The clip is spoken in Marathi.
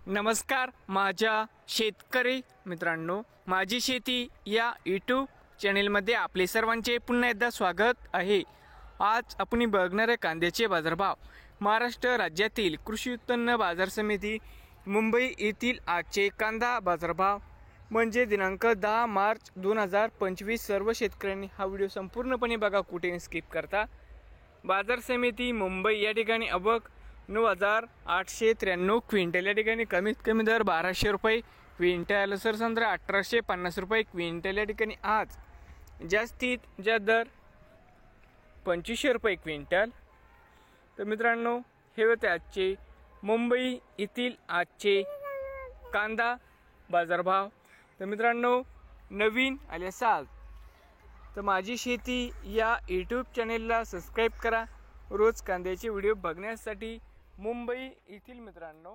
नमस्कार माझ्या शेतकरी मित्रांनो, माझी शेती या यूट्यूब चॅनेलमध्ये आपले सर्वांचे पुन्हा एकदा स्वागत आहे। आज आपण बघणार आहे कांद्याचे बाजारभाव। महाराष्ट्र राज्यातील कृषी उत्पन्न बाजार समिती मुंबई येथील आजचे कांदा बाजारभाव म्हणजे दिनांक 10 मार्च 2025। सर्व शेतकऱ्यांनी हा व्हिडिओ संपूर्णपणे बघा, कुठे स्किप करता। बाजार समिती मुंबई या ठिकाणी आवक 9,893 क्विंटल, या ठिकाणी कमीत कमी दर 1,200 रुपये क्विंटल, सरसंद्रा 1,850 रुपये क्विंटल, या ठिकाणी आज जास्तीत जास्त दर 2,500 रुपये क्विंटल। तर मित्रांनो, हे होते आजचे मुंबई येथील आजचे कांदा बाजारभाव। तर मित्रांनो, नवीन आले असाल तर माझी शेती या यूट्यूब चॅनेलला सबस्क्राईब करा रोज कांद्याचे व्हिडिओ बघण्यासाठी। मुंबई येथील मित्रांनो